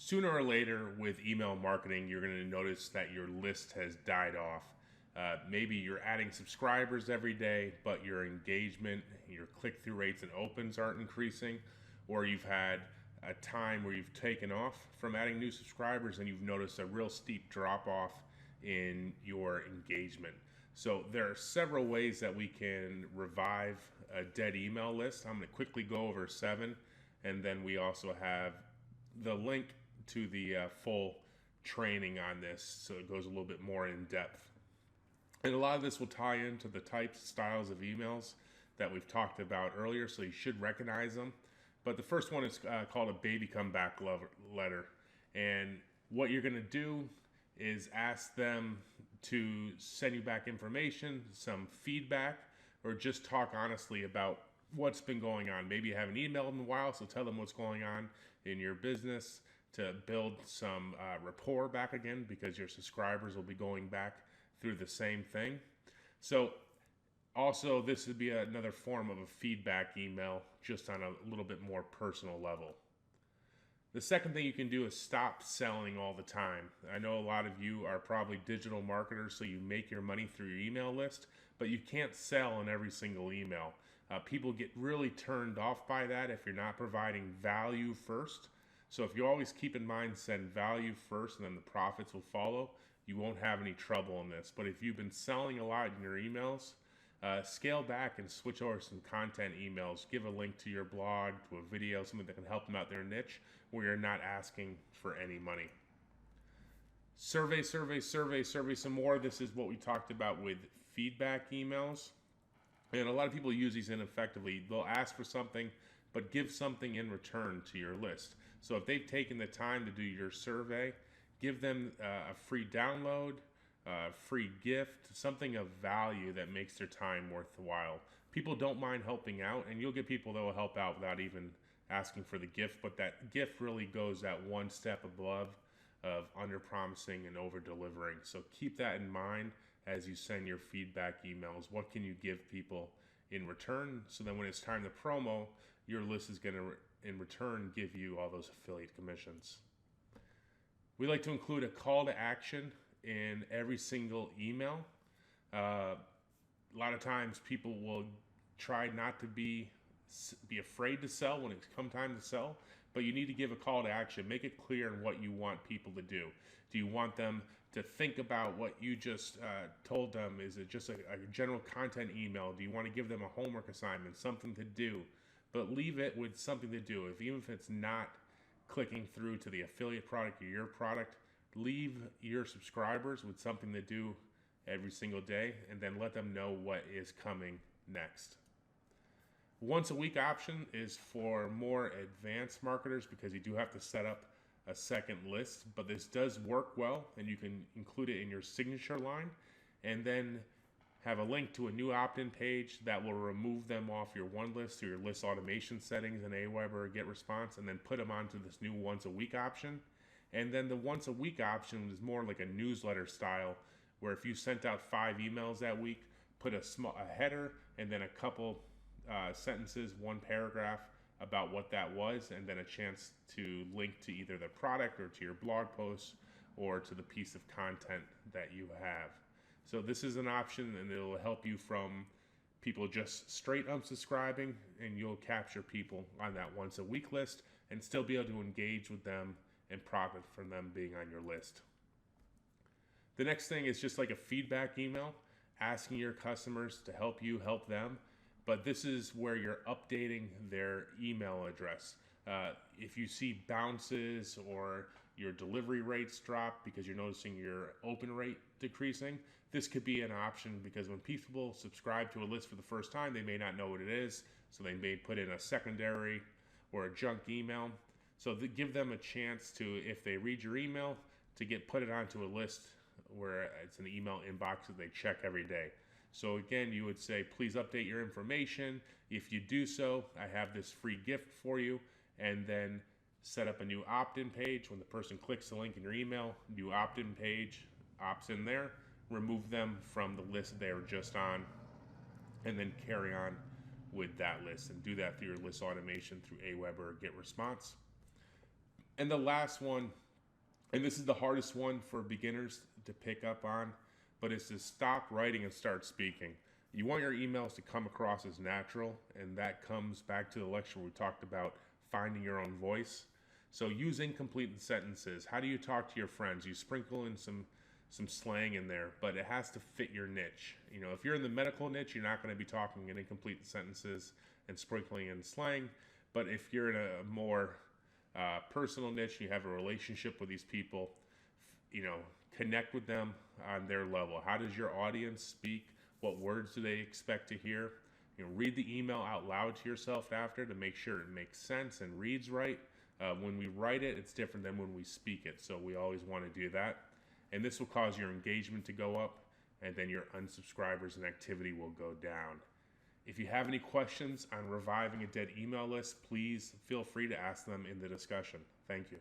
Sooner or later with email marketing, you're going to notice that your list has died off. Maybe you're adding subscribers every day, but your engagement, your click through rates, and opens aren't increasing, or you've had a time where you've taken off from adding new subscribers and you've noticed a real steep drop off in your engagement. So there are several ways that we can revive a dead email list. I'm going to quickly go over 7, and then we also have the link to the full training on this, so it goes a little bit more in depth. And a lot of this will tie into the types, styles of emails that we've talked about earlier, so you should recognize them. But the first one is called a baby comeback letter. And what you're going to do is ask them to send you back information, some feedback, or just talk honestly about what's been going on. Maybe you haven't emailed in a while, so tell them what's going on in your business to build some rapport back again, because your subscribers will be going back through the same thing. So also, this would be another form of a feedback email, just on a little bit more personal level. The second thing you can do is stop selling all the time. I know a lot of you are probably digital marketers, so you make your money through your email list, but you can't sell in every single email. People get really turned off by that if you're not providing value first. So if you always keep in mind, send value first and then the profits will follow, you won't have any trouble in this. But if you've been selling a lot in your emails, scale back and switch over some content emails. Give a link to your blog, to a video, something that can help them out their niche, where you're not asking for any money. Survey some more. This is what we talked about with feedback emails. And a lot of people use these ineffectively. They'll ask for something, but give something in return to your list. So if they've taken the time to do your survey, give them a free download, free gift, something of value that makes their time worthwhile. People don't mind helping out, and you'll get people that will help out without even asking for the gift, but that gift really goes that one step above of under-promising and over-delivering. So keep that in mind as you send your feedback emails. What can you give people in return? So then when it's time to promo, your list is going to, in return, give you all those affiliate commissions. We like to include a call to action in every single email. A lot of times people will try not to be afraid to sell when it's come time to sell, but you need to give a call to action. Make it clear in what you want people to do. Do you want them to think about what you just told them? Is it just a general content email? Do you want to give them a homework assignment, something to do? But leave it with something to do. Even if it's not clicking through to the affiliate product or your product, leave your subscribers with something to do every single day, and then let them know what is coming next. Once a week option is for more advanced marketers, because you do have to set up a second list, but this does work well, and you can include it in your signature line, and then have a link to a new opt-in page that will remove them off your one list through your list automation settings in Aweber or GetResponse, and then put them onto this new once a week option. And then the once a week option is more like a newsletter style, where if you sent out 5 emails that week, put a header and then a couple sentences, one paragraph about what that was, and then a chance to link to either the product or to your blog post or to the piece of content that you have. So this is an option, and it will help you from people just straight unsubscribing, and you'll capture people on that once a week list and still be able to engage with them and profit from them being on your list. The next thing is just like a feedback email, asking your customers to help you help them. But this is where you're updating their email address. If you see bounces or your delivery rates drop because you're noticing your open rate decreasing, this could be an option, because when people subscribe to a list for the first time, they may not know what it is, so they may put in a secondary or a junk email. So give them a chance to, if they read your email, to put it onto a list where it's an email inbox that they check every day. So again, you would say, please update your information. If you do so, I have this free gift for you, and then set up a new opt-in page. When the person clicks the link in your email, new opt-in page opts in there, remove them from the list they were just on, and then carry on with that list, and do that through your list automation through Aweber or GetResponse. And the last one, and this is the hardest one for beginners to pick up on, but it's to stop writing and start speaking. You want your emails to come across as natural, and that comes back to the lecture we talked about finding your own voice. So use incomplete sentences. How do you talk to your friends? You sprinkle in some slang in there, but it has to fit your niche. You know, if you're in the medical niche, you're not going to be talking in incomplete sentences and sprinkling in slang. But if you're in a more personal niche, you have a relationship with these people, you know, connect with them on their level. How does your audience speak? What words do they expect to hear? You know, read the email out loud to yourself after to make sure it makes sense and reads right. When we write it, it's different than when we speak it. So we always want to do that. And this will cause your engagement to go up, and then your unsubscribers and activity will go down. If you have any questions on reviving a dead email list, please feel free to ask them in the discussion. Thank you.